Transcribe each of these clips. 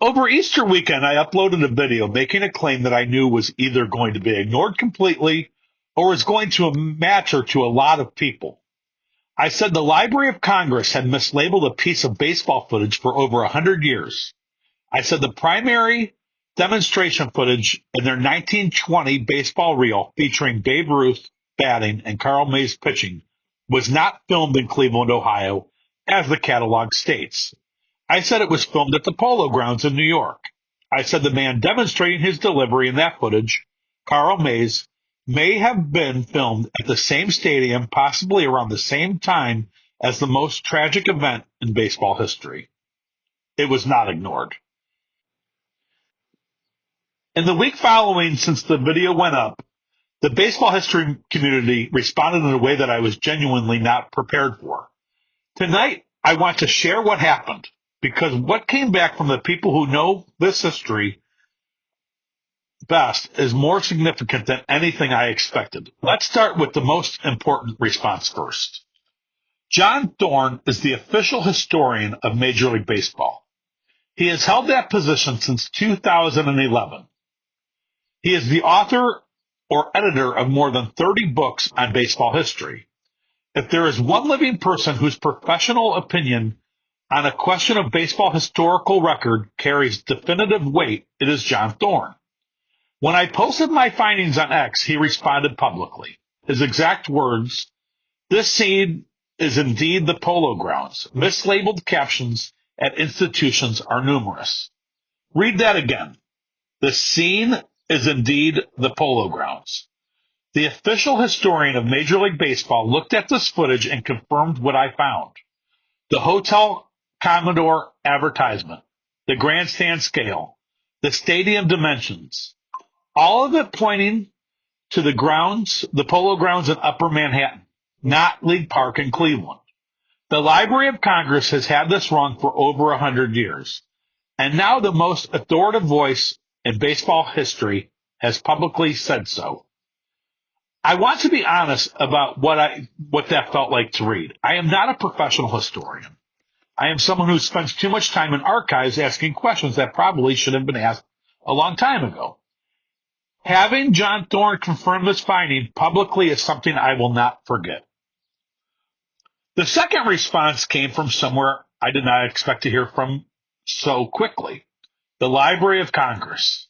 Over Easter weekend, I uploaded a video making a claim that I knew was either going to be ignored completely or was going to matter to a lot of people. I said the Library of Congress had mislabeled a piece of baseball footage for over 100 years. I said the primary demonstration footage in their 1920 baseball reel featuring Babe Ruth batting and Carl Mays pitching was not filmed in Cleveland, Ohio, as the catalog states. I said it was filmed at the Polo Grounds in New York. I said the man demonstrating his delivery in that footage, Carl Mays, may have been filmed at the same stadium, possibly around the same time as the most tragic event in baseball history. It was not ignored. In the week following, since the video went up, the baseball history community responded in a way that I was genuinely not prepared for. Tonight, I want to share what happened, because what came back from the people who know this history best is more significant than anything I expected. Let's start with the most important response first. John Thorn is the official historian of Major League Baseball. He has held that position since 2011. He is the author or editor of more than 30 books on baseball history. If there is one living person whose professional opinion on a question of baseball historical record carries definitive weight, it is John Thorn. When I posted my findings on X, he responded publicly. His exact words, "This scene is indeed the Polo Grounds. Mislabeled captions at institutions are numerous." Read that again. "The scene is indeed the Polo Grounds." The official historian of Major League Baseball looked at this footage and confirmed what I found. The Hotel Commodore advertisement, the grandstand scale, the stadium dimensions, all of it pointing to the grounds, the Polo Grounds in Upper Manhattan, not League Park in Cleveland. The Library of Congress has had this wrong for over 100 years, and now the most authoritative voice in baseball history has publicly said so. I want to be honest about what that felt like to read. I am not a professional historian. I am someone who spends too much time in archives asking questions that probably should have been asked a long time ago. Having John Thorn confirm this finding publicly is something I will not forget. The second response came from somewhere I did not expect to hear from so quickly, the Library of Congress.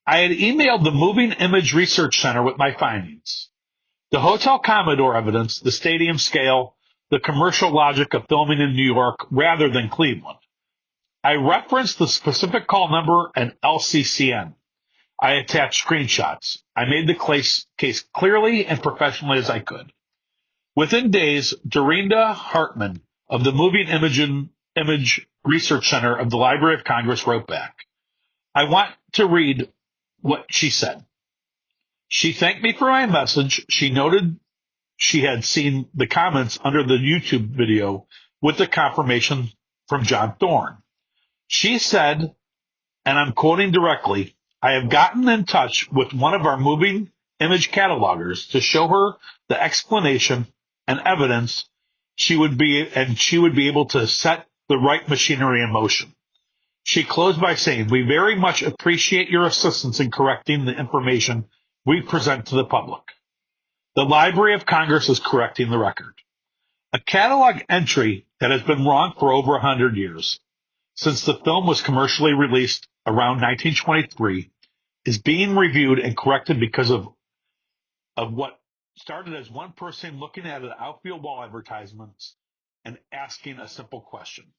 I had emailed the Moving Image Research Center with my findings. The Hotel Commodore evidence, the stadium scale, the commercial logic of filming in New York rather than Cleveland. I referenced the specific call number and LCCN. I attached screenshots. I made the case clearly and professionally as I could. Within days, Dorinda Hartman of the Moving Image Research Center of the Library of Congress wrote back. I want to read what she said. She thanked me for my message. She noted she had seen the comments under the YouTube video with the confirmation from John Thorn. She said, and I'm quoting directly, "I have gotten in touch with one of our moving image catalogers to show her the explanation and evidence she would be able to set the right machinery in motion." She closed by saying, "We very much appreciate your assistance in correcting the information we present to the public. The Library of Congress is correcting the record." A catalog entry that has been wrong for over 100 years, since the film was commercially released around 1923, is being reviewed and corrected because of what started as one person looking at an outfield wall advertisements and asking a simple question.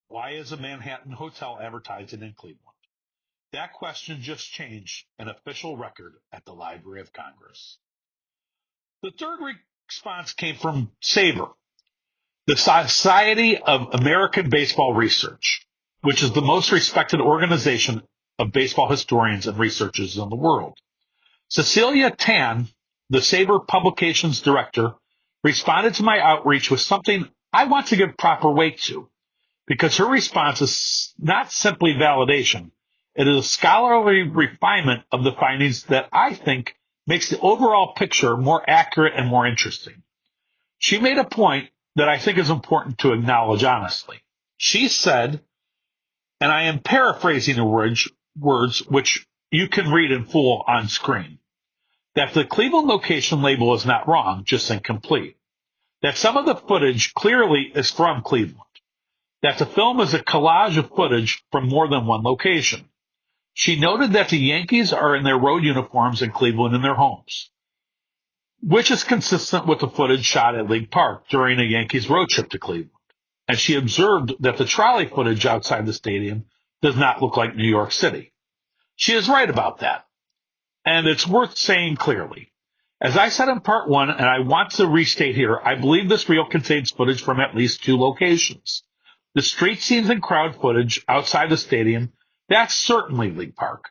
Why is a Manhattan hotel advertising in Cleveland? That question just changed an official record at the Library of Congress. The third response came from SABR, the Society of American Baseball Research, which is the most respected organization of baseball historians and researchers in the world. Cecilia Tan, the SABR Publications Director, responded to my outreach with something I want to give proper weight to, because her response is not simply validation. It is a scholarly refinement of the findings that I think makes the overall picture more accurate and more interesting. She made a point that I think is important to acknowledge honestly. She said, And I am paraphrasing the words which you can read in full on screen. That the Cleveland location label is not wrong, just incomplete. That some of the footage clearly is from Cleveland. That the film is a collage of footage from more than one location. She noted that the Yankees are in their road uniforms in Cleveland in their homes, which is consistent with the footage shot at League Park during a Yankees road trip to Cleveland. And she observed that the trolley footage outside the stadium does not look like New York City. She is right about that. And it's worth saying clearly. As I said in part one, and I want to restate here, I believe this reel contains footage from at least two locations. The street scenes and crowd footage outside the stadium, that's certainly League Park.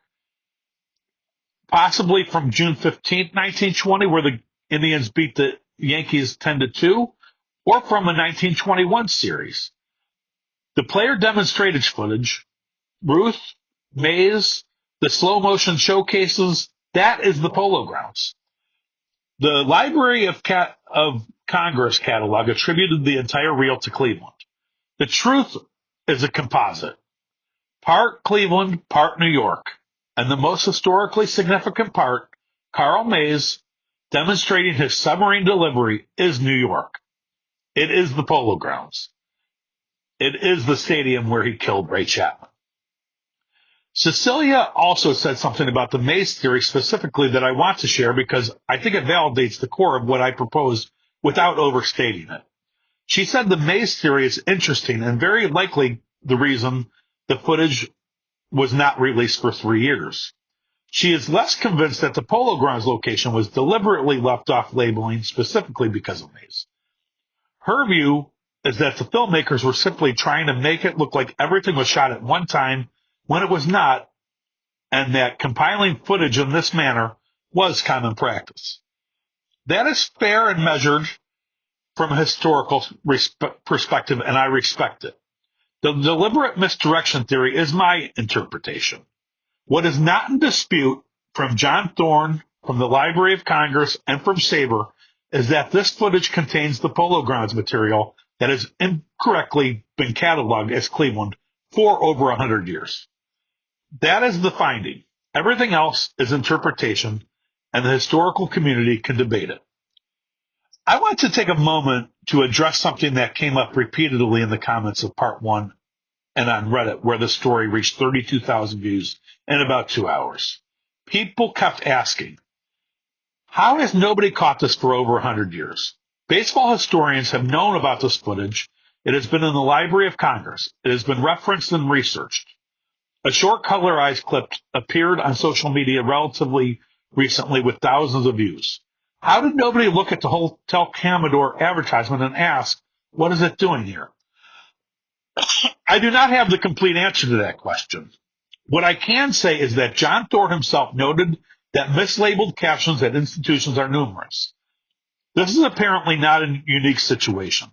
Possibly from June 15th, 1920, where the Indians beat the Yankees 10-2, or from a 1921 series. The player demonstrated footage, Ruth, Mays, the slow motion showcases, that is the Polo Grounds. The Library of Congress catalog attributed the entire reel to Cleveland. The truth is a composite. Part Cleveland, part New York. And the most historically significant part, Carl Mays, demonstrating his submarine delivery, is New York. It is the Polo Grounds. It is the stadium where he killed Ray Chapman. Cecilia also said something about the Mays theory specifically that I want to share because I think it validates the core of what I proposed without overstating it. She said the Mays theory is interesting and very likely the reason the footage was not released for 3 years. She is less convinced that the Polo Grounds location was deliberately left off labeling specifically because of Mays. Her view is that the filmmakers were simply trying to make it look like everything was shot at one time when it was not, and that compiling footage in this manner was common practice. That is fair and measured from a historical perspective, and I respect it. The deliberate misdirection theory is my interpretation. What is not in dispute from John Thorn, from the Library of Congress, and from SABR is that this footage contains the Polo Grounds material that has incorrectly been cataloged as Cleveland for over 100 years. That is the finding. Everything else is interpretation, and the historical community can debate it. I want to take a moment to address something that came up repeatedly in the comments of part one and on Reddit, where the story reached 32,000 views in about 2 hours. People kept asking, how has nobody caught this for over 100 years? Baseball historians have known about this footage. It has been in the Library of Congress. It has been referenced and researched. A short colorized clip appeared on social media relatively recently with thousands of views. How did nobody look at the Hotel Commodore advertisement and ask, what is it doing here? I do not have the complete answer to that question. What I can say is that John Thorn himself noted that mislabeled captions at institutions are numerous. This is apparently not a unique situation.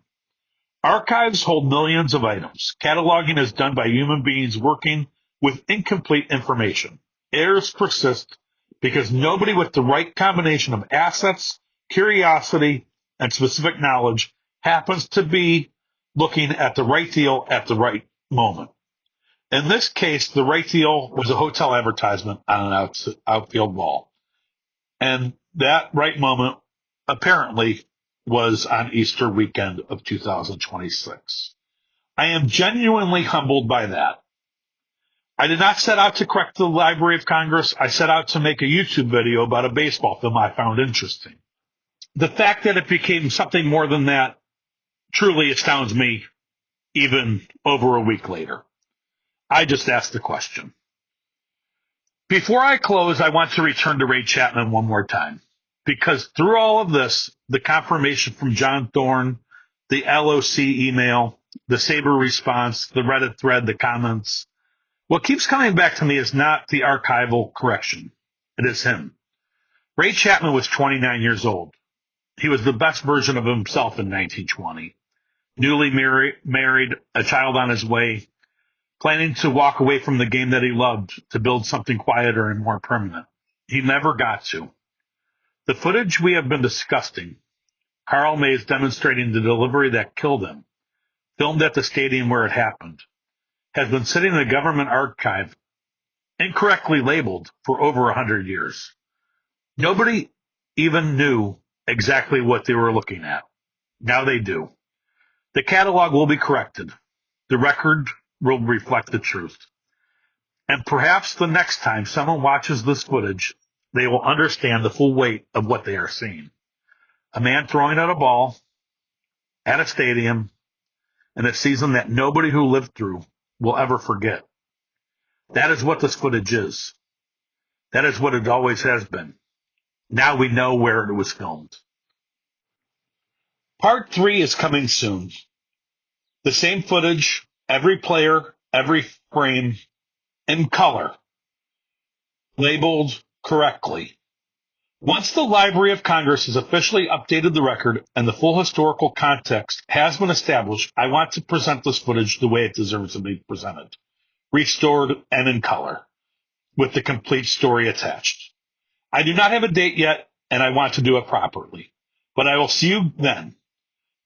Archives hold millions of items. Cataloging is done by human beings working with incomplete information. Errors persist because nobody with the right combination of assets, curiosity, and specific knowledge happens to be looking at the right deal at the right moment. In this case, the right deal was a hotel advertisement on an outfield wall. And that right moment apparently was on Easter weekend of 2026. I am genuinely humbled by that. I did not set out to correct the Library of Congress. I set out to make a YouTube video about a baseball film I found interesting. The fact that it became something more than that truly astounds me even over a week later. I just asked the question. Before I close, I want to return to Ray Chapman one more time, because through all of this, the confirmation from John Thorn, the LOC email, the SABR response, the Reddit thread, the comments, what keeps coming back to me is not the archival correction. It is him. Ray Chapman was 29 years old. He was the best version of himself in 1920. Newly married, a child on his way, planning to walk away from the game that he loved to build something quieter and more permanent. He never got to. The footage we have been discussing, Carl Mays demonstrating the delivery that killed him, filmed at the stadium where it happened, has been sitting in the government archive, incorrectly labeled, for over 100 years. Nobody even knew exactly what they were looking at. Now they do. The catalog will be corrected. The record will reflect the truth. And perhaps the next time someone watches this footage, they will understand the full weight of what they are seeing. A man throwing out a ball at a stadium in a season that nobody who lived through will ever forget. That is what this footage is. That is what it always has been. Now we know where it was filmed. Part 3 is coming soon. The same footage, every player, every frame, in color, labeled correctly. Once the Library of Congress has officially updated the record and the full historical context has been established, I want to present this footage the way it deserves to be presented, restored and in color, with the complete story attached. I do not have a date yet, and I want to do it properly, but I will see you then.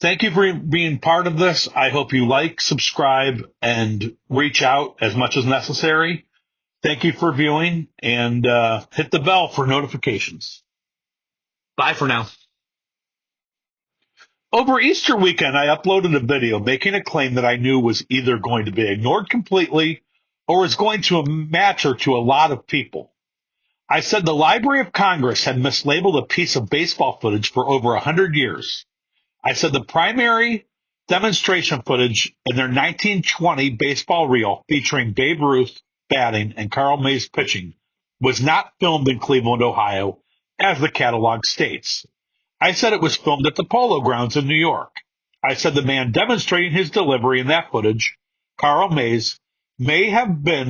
Thank you for being part of this. I hope you like, subscribe, and reach out as much as necessary. Thank you for viewing, and hit the bell for notifications. Bye for now. Over Easter weekend, I uploaded a video making a claim that I knew was either going to be ignored completely or was going to matter to a lot of people. I said the Library of Congress had mislabeled a piece of baseball footage for over 100 years. I said the primary demonstration footage in their 1920 baseball reel featuring Babe Ruth batting and Carl Mays pitching was not filmed in Cleveland, Ohio, as the catalog states. I said it was filmed at the Polo Grounds in New York. I said the man demonstrating his delivery in that footage, Carl Mays, may have been